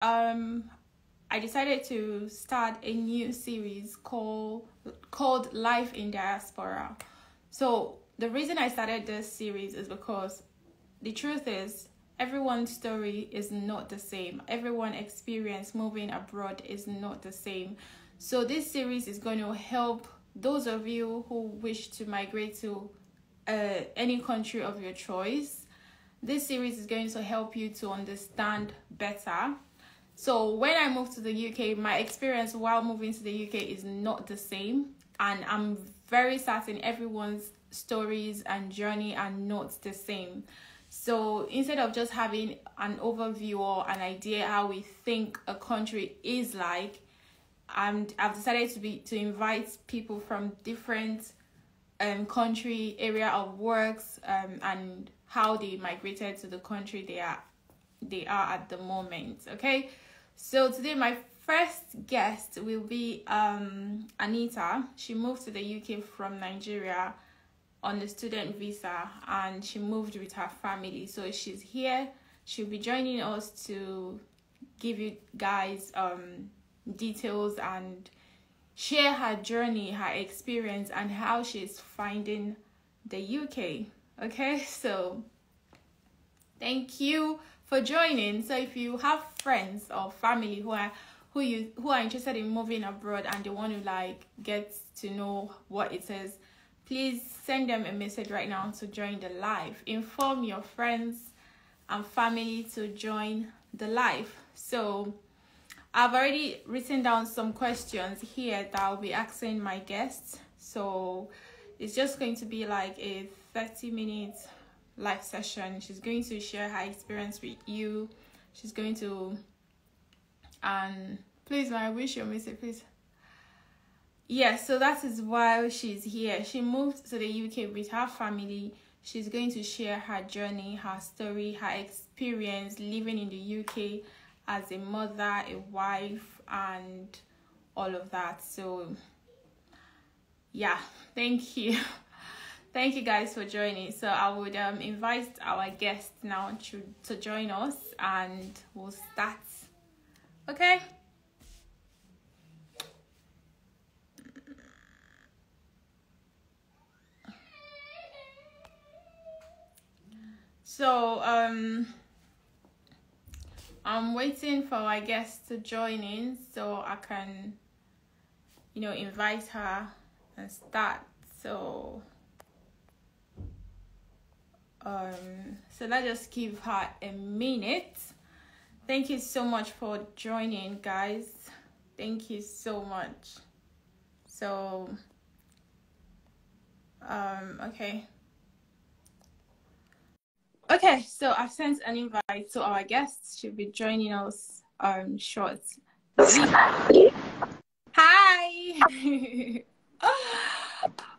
um, I decided to start a new series called Life in Diaspora. So the reason I started this series is because the truth is everyone's story is not the same. Everyone's experience moving abroad is not the same. So this series is going to help those of you who wish to migrate to any country of your choice. This series is going to help you to understand better. So when I moved to the UK, my experience while moving to the UK is not the same. And I'm very certain everyone's stories and journey are not the same. So instead of just having an overview or an idea how we think a country is like, I've decided to invite people from different country, area of works, and how they migrated to the country they are at the moment. Okay, so today my first guest will be Anita. She moved to the UK from Nigeria on the student visa, and she moved with her family. So she's here. She'll be joining us to give you guys details and share her journey, her experience, and how she's finding the UK. Okay, so thank you for joining. So if you have friends or family who are interested in moving abroad and they want to like get to know what it is, please send them a message right now to join the live. Inform your friends and family to join the live. So I've already written down some questions here that I'll be asking my guests. So it's just going to be like a 30-minute live session. She's going to share her experience with you. She's going to, and please, I wish you'll miss it, please. Yeah, so that is why she's here. She moved to the UK with her family. She's going to share her journey, her story, her experience living in the UK as a mother, a wife, and all of that. So yeah, thank you. Thank you guys for joining. So I would invite our guest now to join us, and we'll start. Okay. So I'm waiting for our guest to join in so I can, invite her and start. So let's just give her a minute. Thank you so much for joining, guys. Thank you so much. So okay, so I've sent an invite to our guests. She'll be joining us shortly. Hi.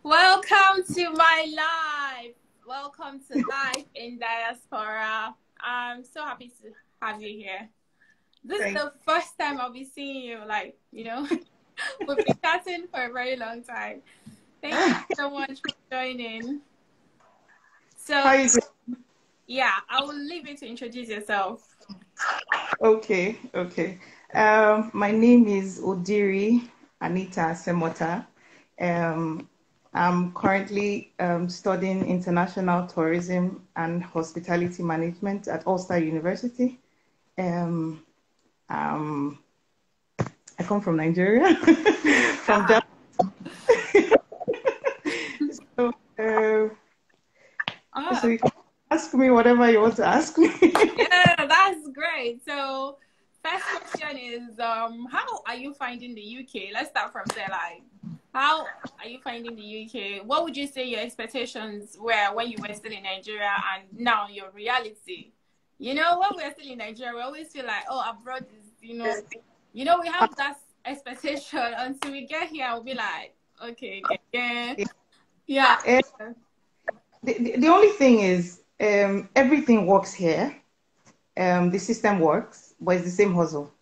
Welcome to my live. Welcome to Life in Diaspora. I'm so happy to have you here. This is the first time I'll be seeing you, we've been chatting for a very long time. Thank you so much for joining. So yeah, I will leave you to introduce yourself. Okay. My name is Odiri Anita Semota. I'm currently studying international tourism and hospitality management at Ulster University. I come from Nigeria. From that. So you can ask me whatever you want to ask me. Yeah, that's great. So first question is, how are you finding the UK? Let's start from there. How are you finding the UK? What would you say your expectations were when you were still in Nigeria and now your reality? When we're still in Nigeria, we always feel like, oh, abroad is, we have that expectation until we get here. We'll be like, okay, yeah. The only thing is, everything works here. The system works, but it's the same hustle.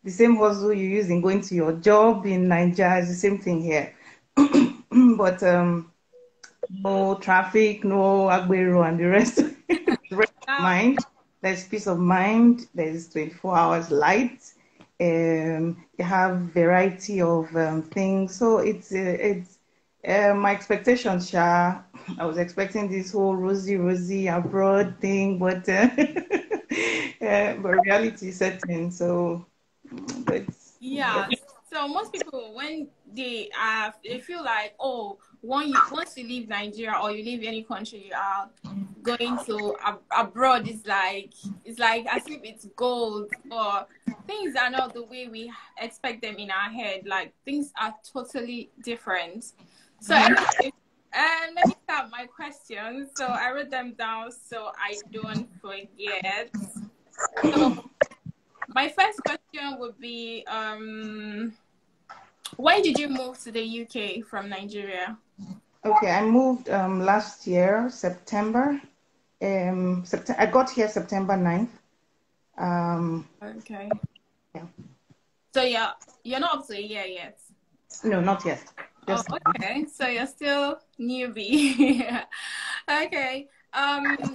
The same hustle you use in going to your job in Nigeria is the same thing here. But no traffic, no agbero and the rest of mind. There's peace of mind. There's 24 hours light. You have variety of things. So it's my expectations, Sha. I was expecting this whole rosy abroad thing, but but reality set in. So, but Yeah. So most people, when they feel like, oh, once you leave Nigeria or you leave any country, you are going to abroad. It's like as if it's gold, or things are not the way we expect them in our head. Like things are totally different. So anyway, and let me start my questions. So I wrote them down so I don't forget. So my first question would be, when did you move to the UK from Nigeria? okay, I moved last year, September. I got here September 9th. Okay. Yeah. So you're not up to a year yet. No, not yet. Oh, Just okay. So you're still newbie. Okay.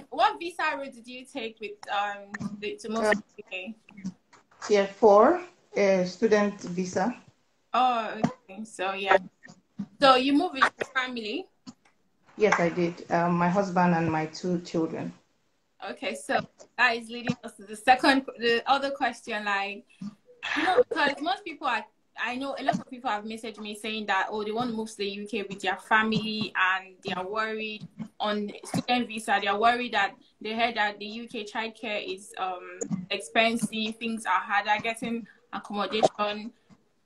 What visa route did you take with to move to the UK? Tier 4, student visa. Oh, okay. So yeah. So you moved with your family. Yes, I did. My husband and my 2 children. Okay, so that is leading us to the other question, like, because most people I know a lot of people have messaged me saying that, oh, they want to move to the UK with their family and they are worried on student visa. They are worried that they heard that the UK childcare is expensive, things are harder, getting accommodation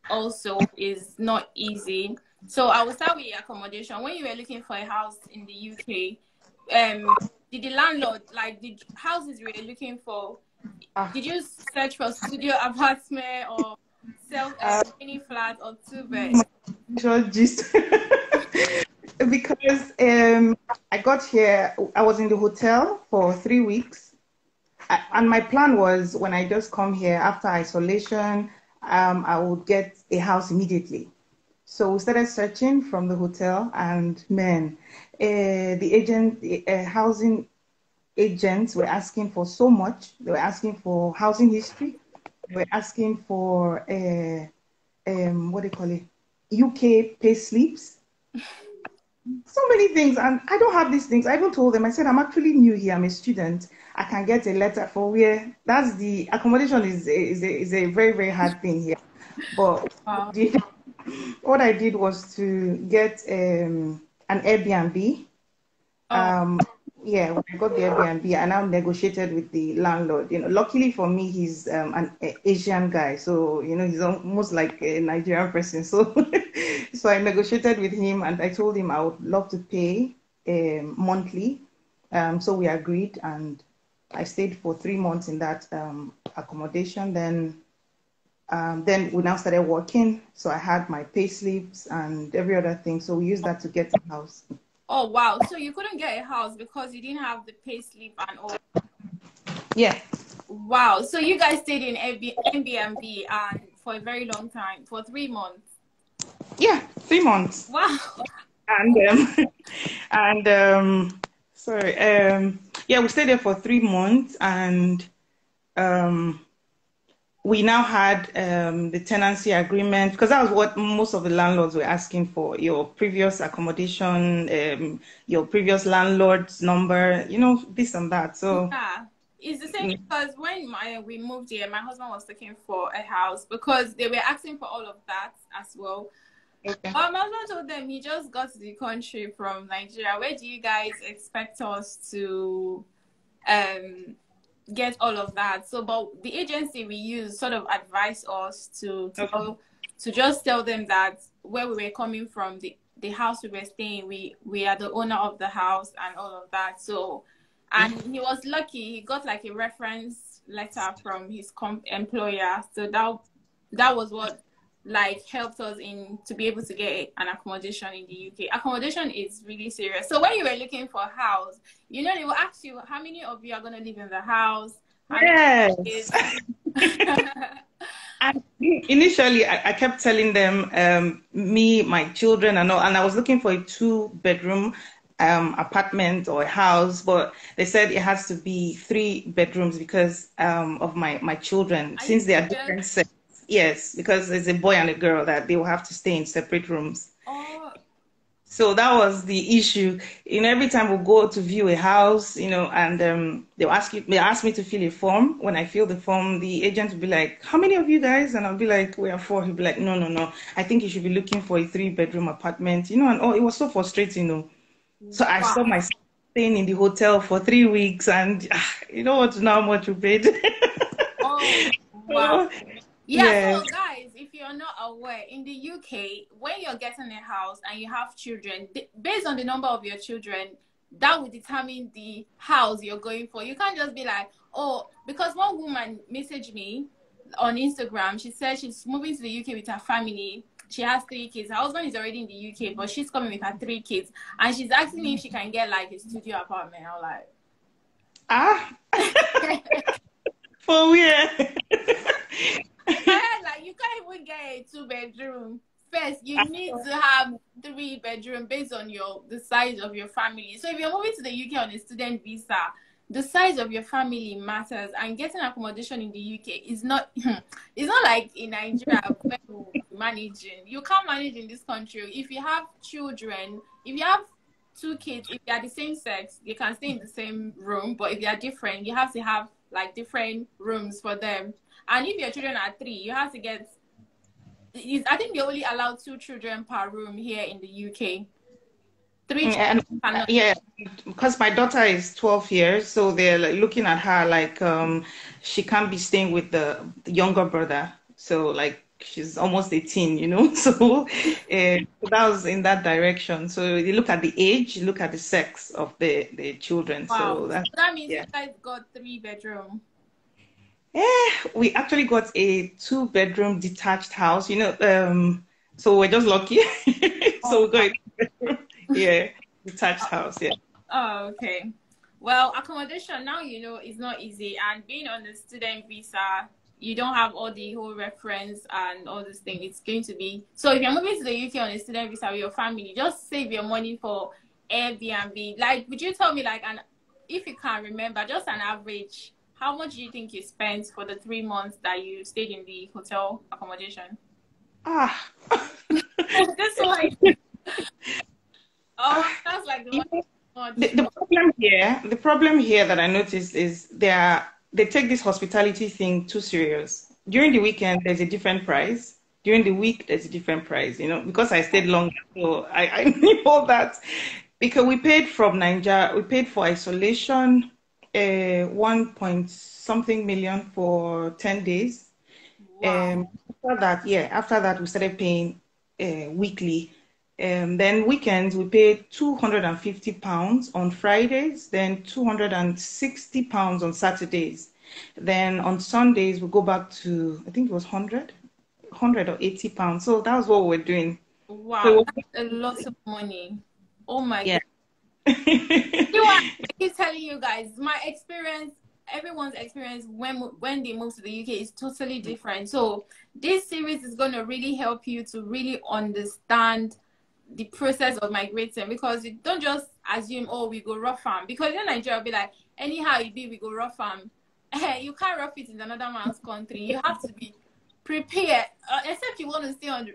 also is not easy. So I will start with your accommodation. When you were looking for a house in the UK, did the landlord, like the houses you were looking for, did you search for studio apartment or self mini flat or 2 bed? Just because I got here, I was in the hotel for 3 weeks, and my plan was when I just come here after isolation, I would get a house immediately. So we started searching from the hotel, and man, the housing agents were asking for so much. They were asking for housing history. They were asking for what do you call it? UK pay slips. So many things, and I don't have these things. I even told them, I said, I'm actually new here. I'm a student. I can get a letter for where that's the accommodation is a very, very hard thing here. But Wow. what I did was to get an Airbnb. Oh, Yeah, when I got the Airbnb, I now negotiated with the landlord. Luckily for me, he's an Asian guy, so he's almost like a Nigerian person. So, so I negotiated with him, and I told him I would love to pay monthly. So we agreed, and I stayed for 3 months in that accommodation. Then we now started working. So I had my pay slips and every other thing. So we used that to get a house. oh wow. So you couldn't get a house because you didn't have the pay slip and all. Yeah. Wow. So you guys stayed in Airbnb and for a very long time, for 3 months. Yeah, 3 months. Wow. And sorry, yeah, we stayed there for 3 months, and we now had the tenancy agreement, because that was what most of the landlords were asking for: your previous accommodation, your previous landlord's number, this and that. So Yeah. It's the same because when we moved here, my husband was looking for a house because they were asking for all of that as well. okay. My husband told them he just got to the country from Nigeria. Where do you guys expect us to get all of that? So, but the agency we use sort of advised us to just tell them that where we were coming from, the house we were staying, we are the owner of the house and all of that. So, and he was lucky; he got like a reference letter from his employer. So that was what like helped us in to be able to get an accommodation in the UK. Accommodation is really serious. So when you were looking for a house, they will ask you how many of you are going to live in the house. Yes. And initially, I kept telling them, me, my children, and all, and I was looking for a 2-bedroom. apartment or a house, but they said it has to be 3 bedrooms because of my children, Are you since they are serious? different sex. Yes, because there's a boy and a girl that they will have to stay in separate rooms. Oh, So that was the issue. Every time we go to view a house, and they ask me to fill a form. When I fill the form, the agent will be like, "How many of you guys?" And I'll be like, "We are 4." He'll be like, "No, no, no. I think you should be looking for a 3 bedroom apartment." And it was so frustrating. So I saw wow. myself staying in the hotel for 3 weeks, and you know what? Now how much we paid. Oh, wow. So, Yeah, yeah. so guys, if you're not aware, in the UK, when you're getting a house and you have children, based on the number of your children, that will determine the house you're going for. You can't just be like, oh, because one woman messaged me on Instagram. She said she's moving to the UK with her family. She has 3 kids. Her husband is already in the UK, but she's coming with her 3 kids. And she's asking me if she can get like a studio apartment. I'm Ah, like, for where? like you can't even get a 2 bedroom. First, you need to have 3 bedroom based on the size of your family. So if you're moving to the UK on a student visa, the size of your family matters, and getting accommodation in the UK is not it's not like in Nigeria where you're managing. You can't manage in this country. If you have children, if you have 2 kids, if they are the same sex, they can stay in the same room, but if they are different, you have to have like different rooms for them. And if your children are 3, you have to get. I think they only allow 2 children per room here in the UK. 3 And children. yeah, because my daughter is 12 years, so they're like looking at her like she can't be staying with the younger brother. So like she's almost 18. So that was in that direction. So you look at the age, you look at the sex of the children. Wow. So So that means you yeah. guys got 3 bedroom. Yeah, we actually got a 2 bedroom detached house. So we're just lucky. So Oh, we got a 2 bedroom, yeah, detached house, yeah. oh, okay. Well, accommodation now is not easy, and being on the student visa, you don't have all the whole reference and all this thing. It's going to be so if you're moving to the UK on a student visa with your family, just save your money for Airbnb. Like, would you tell me like if you can remember, just an average, how much do you think you spent for the 3 months that you stayed in the hotel accommodation? Ah, This one, oh, that's like the you one know, much. the problem here that I noticed is they take this hospitality thing too serious. During the weekend, there's a different price. During the week, there's a different price. Because I stayed longer, so I knew all that. Because we paid from Nigeria, we paid for isolation, 1 point something million for 10 days. Wow. After that, we started paying weekly. Then weekends, we paid £250 on Fridays, then £260 on Saturdays. Then on Sundays, we go back to, I think it was 100 or £80. So that was what we were doing. Wow, So, that's a lot of money. Oh my yeah. God. You know what? I keep telling you guys, my experience, everyone's experience when they move to the UK is totally different. So this series is going to really help you to really understand the process of migrating, because you don't just assume, oh, we go rough farm, because in Nigeria will be like, anyhow it be, we go rough farm. You can't rough it in another man's country. You have to be prepared, except you want to stay on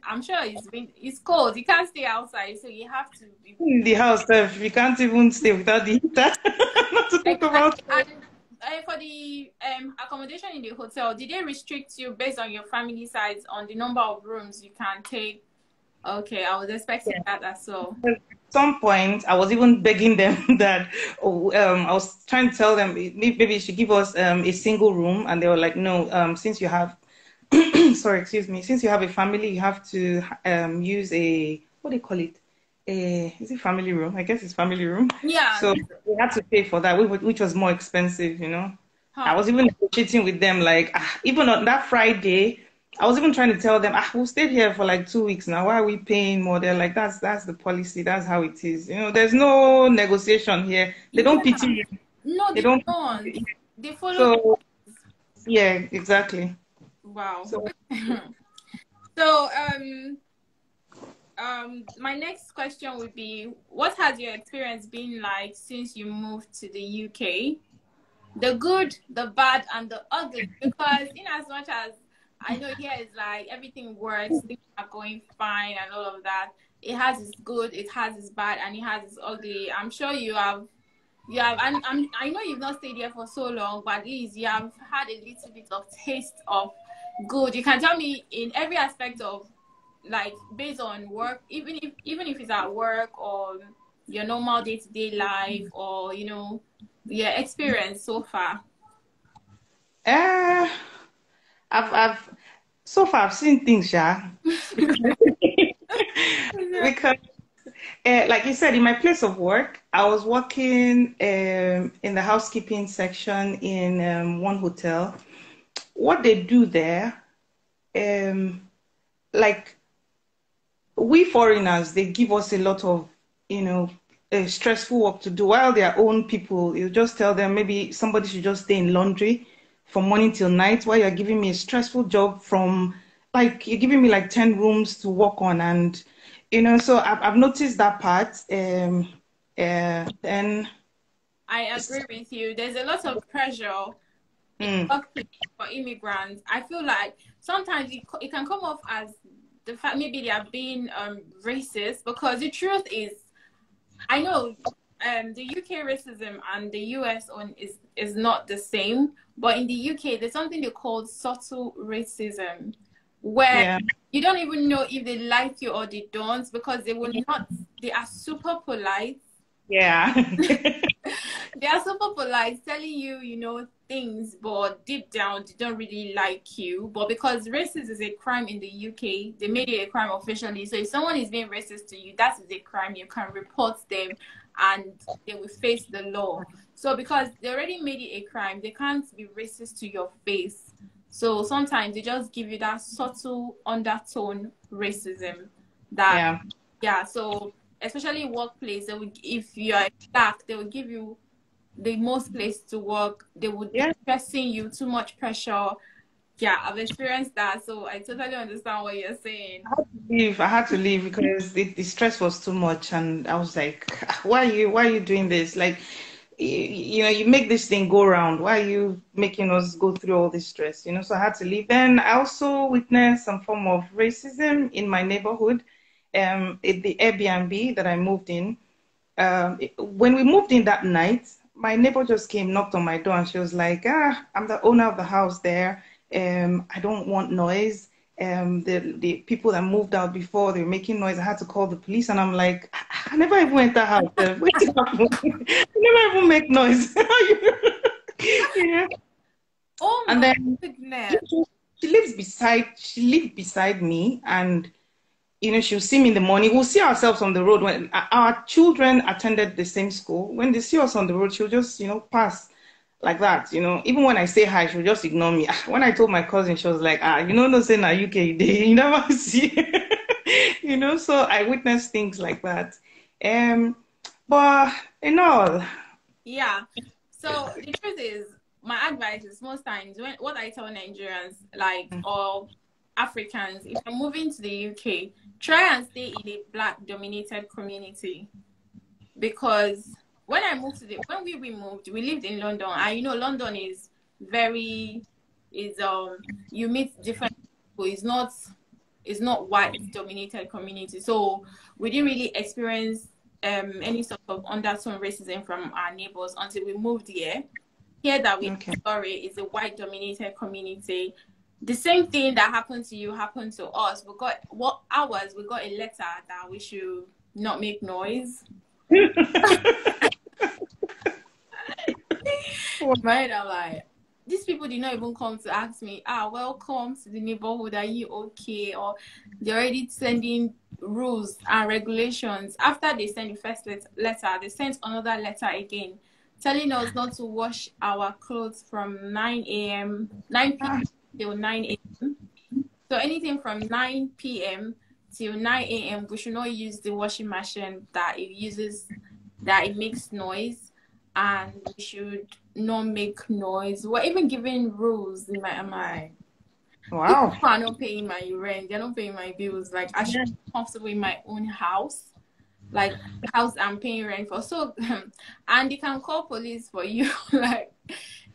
I'm sure it's cold, you can't stay outside, so you have to be In the house, we can't even stay without the heater. Not to talk about. exactly. And for the accommodation in the hotel, did they restrict you based on your family size on the number of rooms you can take? Okay, I was expecting that as well. At some point, I was even begging them that, I was trying to tell them maybe you should give us a single room, and they were like, no, since you have, sorry, excuse me, since you have a family, you have to use what do you call it? Is it family room? I guess it's family room. Yeah. So we had to pay for that, which was more expensive. I Huh. was even negotiating with them, like, even on that Friday, I was even trying to tell them, we stayed here for like 2 weeks now. Why are we paying more? They're like, that's the policy. That's how it is. There's no negotiation here. They don't Yeah. pity you. No, They they don't. don't. They follow the So yeah, exactly. wow. So So My next question would be, what has your experience been like since you moved to the UK? The good, the bad, and the ugly. Because in as much as I know here is like everything works, things are going fine and all of that, it has its good, it has its bad, and it has its ugly. I'm sure I know you've not stayed here for so long, but at least you have had a little bit of taste of good. You can tell me in every aspect of, like, based on work, even if it's at work or your normal day-to-day life, or your experience so far. Uh, I've so far I've seen things, yeah. Because like you said, in my place of work, I was working in the housekeeping section in one hotel. What they do there, um, like we foreigners, they give us a lot of, stressful work to do, while their own people, you just tell them maybe somebody should just stay in laundry from morning till night, while you're giving me a stressful job from, like, you're giving me like 10 rooms to work on. And, so I've noticed that part. Then, I agree with you. There's a lot of pressure in mm, workplace for immigrants. I feel like sometimes it can come off as the fact maybe they are being racist, because the truth is, I know the UK racism and the US one is not the same, but in the UK there's something they call subtle racism, where yeah, you don't even know if they like you or they don't, because they will not. They are super polite. yeah, They are super polite, telling you, things, but deep down, they don't really like you. But because racism is a crime in the UK, they made it a crime officially. So if someone is being racist to you, that is a crime. You can report them and they will face the law. So because they already made it a crime, they can't be racist to your face. So sometimes they just give you that subtle undertone racism that, yeah, yeah, so especially workplace, if you are black, they will give you the most place to work. They would be yeah. stressing you, too much pressure. Yeah, I've experienced that, so I totally understand what you're saying. Leave. I had to leave because the stress was too much, and I was like, why are you doing this? Like, you make this thing go round. Why are you making us go through all this stress? So I had to leave. Then I also witnessed some form of racism in my neighborhood, at the Airbnb that I moved in. When we moved in that night, my neighbor just came, knocked on my door, and she was like, I'm the owner of the house there. I don't want noise. The people that moved out before, they were making noise. I had to call the police, and I'm like, I never even went that house. Wait till I never even make noise. Yeah. Oh And my then goodness. she lived beside me, and she'll see me in the morning. We'll see ourselves on the road. When our children attended the same school, when they see us on the road, she'll just, pass like that. Even when I say hi, she'll just ignore me. When I told my cousin, she was like, no, say na UK day, you never see. So I witnessed things like that. But in all, Yeah. So the truth is, my advice is, most times what I tell Nigerians, like, or Africans, if you're moving to the UK, try and stay in a black dominated community. Because when we moved, we lived in London, and London is very, is you meet different people. It's not white dominated community, so we didn't really experience any sort of undertone racism from our neighbors until we moved here that we okay. sorry is a white dominated community. The same thing that happened to you happened to us. We got a letter that we should not make noise. Right, I'm like, these people did not even come to ask me, welcome to the neighborhood, are you okay? Or they're already sending rules and regulations. After they send the first letter, they sent another letter again, telling us not to wash our clothes from 9 p.m. till 9 a.m. So anything from 9 p.m. till 9 a.m., we should not use the washing machine that it makes noise, and we should not make noise. We're even giving rules in my mind. If Wow. people are not paying my rent, they're not paying my bills, like I should Yeah. be comfortable in my own house, like the house I'm paying rent for. So, and they can call police for you. Like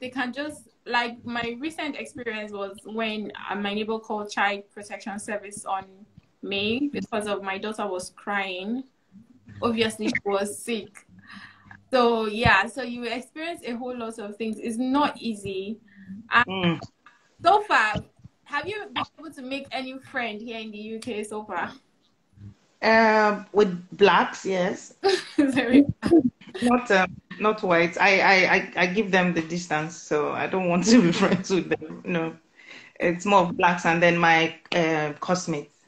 they can just, like my recent experience was when my neighbor called Child Protection Service on me because of my daughter was crying. Obviously, she was sick. So yeah, so you experience a whole lot of things. It's not easy. And Mm. so far, have you been able to make any friend here in the UK so far? With blacks, yes. Very. Not white. I give them the distance, so I don't want to be friends with them. No, it's more of blacks and then my classmates.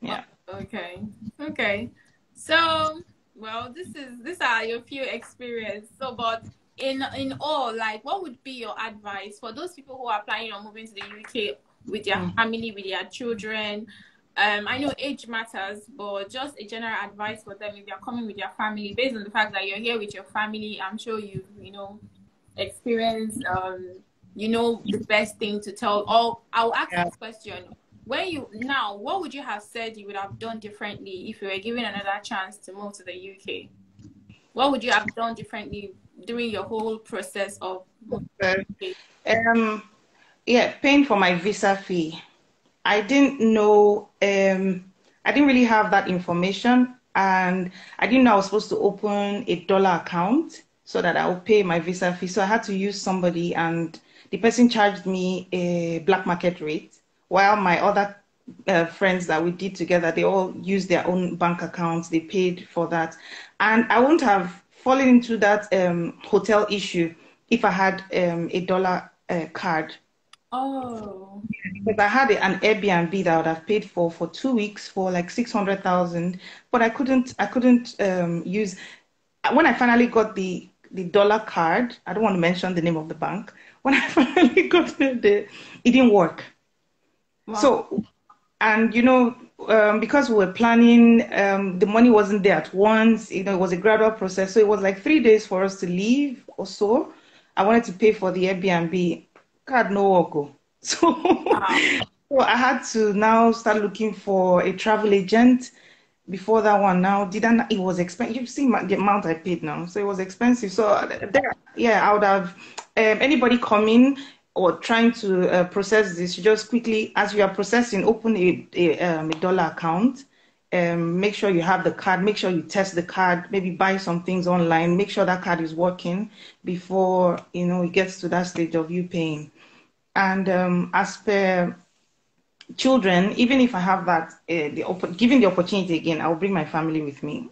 Oh, Yeah. okay. Okay. So, well, these are your few experience. So, but in all, like, what would be your advice for those people who are planning on moving to the UK with their Mm. family, with their children? I know age matters, but just a general advice for them if they're coming with their family, based on the fact that you're here with your family. I'm sure you know experienced you know the best thing to tell. Or I'll ask Yeah. this question: when you now, what would you have said you would have done differently if you were given another chance to move to the UK? What would you have done differently during your whole process of moving Uh, to the UK? Um, yeah, paying for my visa fee. I didn't know, I didn't really have that information, and I didn't know I was supposed to open a dollar account so that I would pay my visa fee. So I had to use somebody, and the person charged me a black market rate, while my other friends that we did together, they all used their own bank accounts, they paid for that. And I wouldn't have fallen into that hotel issue if I had a dollar card. Oh, Because I had an Airbnb that I would have paid for 2 weeks for like 600,000, but I couldn't use. When I finally got the dollar card, I don't want to mention the name of the bank. When I finally got it didn't work. wow. So, and because we were planning, the money wasn't there at once. It was a gradual process. So it was like 3 days for us to leave or so. I wanted to pay for the Airbnb. Card no work. Oh. So, Wow. so I had to now start looking for a travel agent. Before that one, now didn't it was expensive. You've seen the amount I paid now, so it was expensive. So there, yeah, I would have anybody coming or trying to process this, you just quickly, as you are processing, open a dollar account. Make sure you have the card. Make sure you test the card. Maybe buy some things online. Make sure that card is working before it gets to that stage of you paying. And as per children, even if I have that, given the opportunity again, I'll bring my family with me.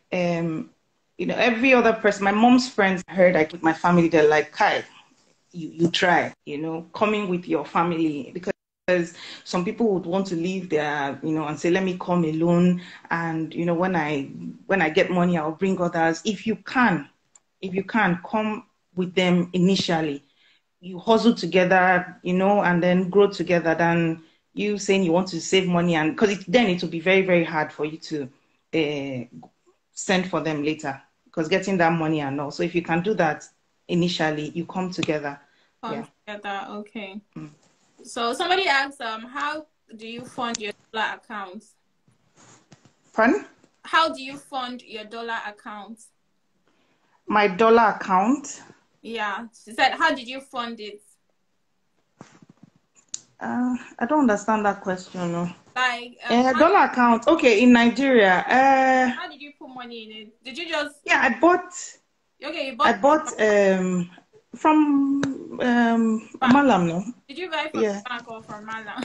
Every other person, my mom's friends heard I with my family, they're like, Kai, you try, coming with your family because some people would want to leave their, and say, let me come alone. And, when I get money, I'll bring others. If you can come with them initially, you hustle together, and then grow together than you saying you want to save money. And because then it will be very, very hard for you to send for them later because getting that money and all. So if you can do that initially, you come together. Come Yeah. together. Okay. Mm. So somebody asked, how do you fund your dollar accounts? Pardon? How do you fund your dollar accounts? My dollar account. Yeah, she said, how did you fund it? I don't understand that question. No. Like, Dollar account. Okay, in Nigeria. how did you put money in it? Did you just, Yeah, I bought. okay, you I bought bought from bank? Malam. No. Did you buy from Yeah, the bank or from Mala?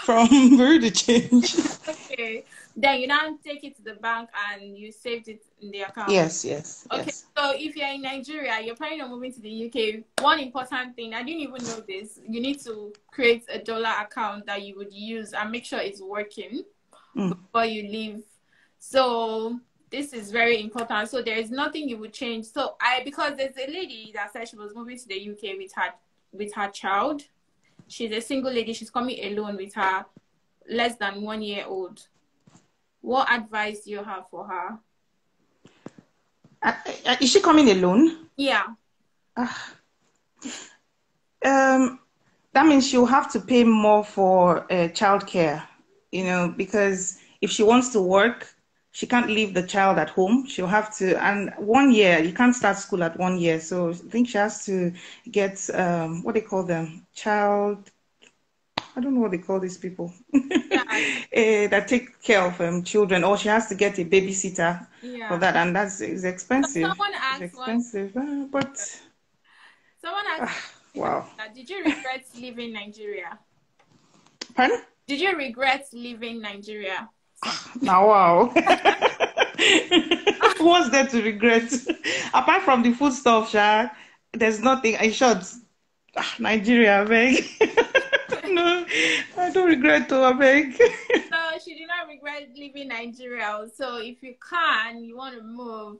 from Bureau de Change. Okay, then you now take it to the bank and you saved it in the account. Yes, yes, Okay, yes. so if you're in Nigeria, you're planning on moving to the UK, one important thing, I didn't even know this, you need to create a dollar account that you would use and make sure it's working Mm. before you leave. So this is very important. So there is nothing you would change. So because there's a lady that said she was moving to the UK with her child. She's a single lady. She's coming alone with her less than 1 year old. What advice do you have for her? Is she coming alone? Yeah. Ah. Um, that means she'll have to pay more for childcare, you know, because if she wants to work, she can't leave the child at home. She'll have to, and 1 year, you can't start school at 1 year. So I think she has to get, what they call them, I don't know what they call these people, Yeah, that take care of children, or she has to get a babysitter for yeah. that, and that's is So expensive. someone It's asked one. expensive, but Someone asked, wow. did you regret leaving Nigeria? Pardon? Did you regret leaving Nigeria? Now, wow. What's there to regret? Apart from the food stuff, Sha, there's nothing. In short, Nigeria, I beg. No, I don't regret to, I beg. So she did not regret leaving Nigeria. So if you can, you want to move,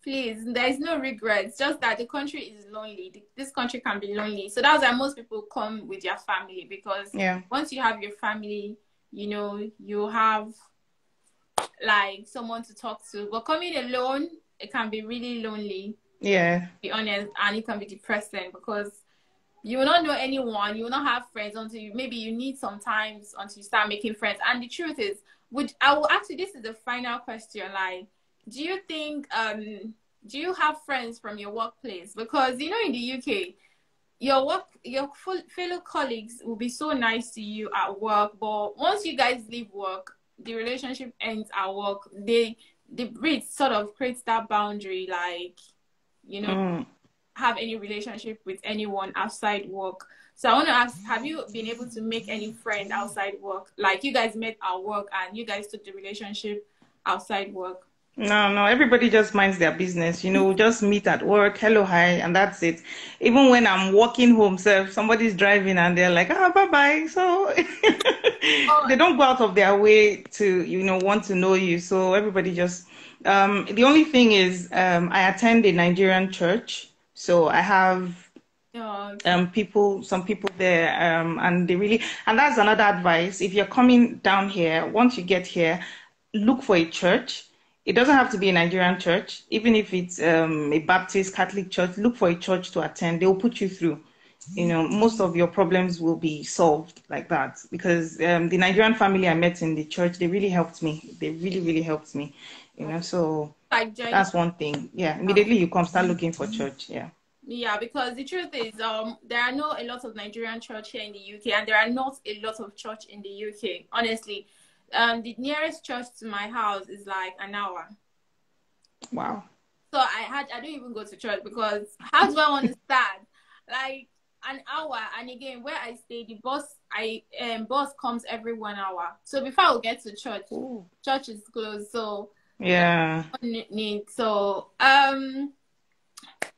please. There is no regrets. Just that the country is lonely. This country can be lonely. So that's why most people come with their family, because Yeah. once you have your family, you know, you have like someone to talk to. But coming alone, it can be really lonely, Yeah. to be honest, and it can be depressing because you will not know anyone, you will not have friends until maybe you need some time until you start making friends. And the truth is, I will ask you, this is the final question, like, do you think do you have friends from your workplace? Because you know, in the UK, your fellow colleagues will be so nice to you at work, but once you guys leave work, the relationship ends at work. The Brits sort of creates that boundary, like, you know, have any relationship with anyone outside work. So I want to ask, have you been able to make any friend outside work? Like you guys met at work and you guys took the relationship outside work? No, everybody just minds their business. You know, just meet at work, hello, hi, and that's it. Even when I'm walking home, so if somebody's driving and they're like, bye-bye. So Oh, they don't go out of their way to, you know, want to know you. So everybody just, the only thing is, I attend a Nigerian church. So I have okay. some people there, and they really, and that's another advice. If you're coming down here, once you get here, look for a church. It doesn't have to be a Nigerian church. Even if it's a Baptist Catholic church, look for a church to attend. They'll put you through. You know, most of your problems will be solved like that. Because the Nigerian family I met in the church, they really helped me. They really, really helped me. You know, so Like joining. that's one thing. Yeah, immediately you come start looking for church. Yeah. Yeah, because the truth is, there are not a lot of Nigerian church here in the UK, and there are not a lot of church in the UK. Honestly, the nearest church to my house is like an hour. Wow. So I don't even go to church because how do I want to start? Like an hour, and again, where I stay, the bus comes every 1 hour. So before I get to church, Ooh. church is closed. So Yeah. need so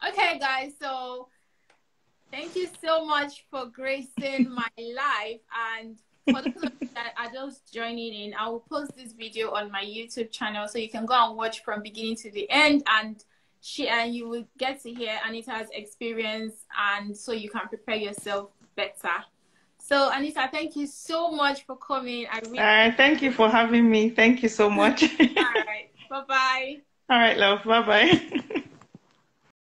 okay, guys. So thank you so much for gracing my life. And for those of you that are just joining in, I will post this video on my YouTube channel so you can go and watch from beginning to the end, and you will get to hear Anita's experience, and so you can prepare yourself better. So Anita, thank you so much for coming. I really Thank you for having me. Thank you so much. all right. Bye-bye. All right, love. Bye bye.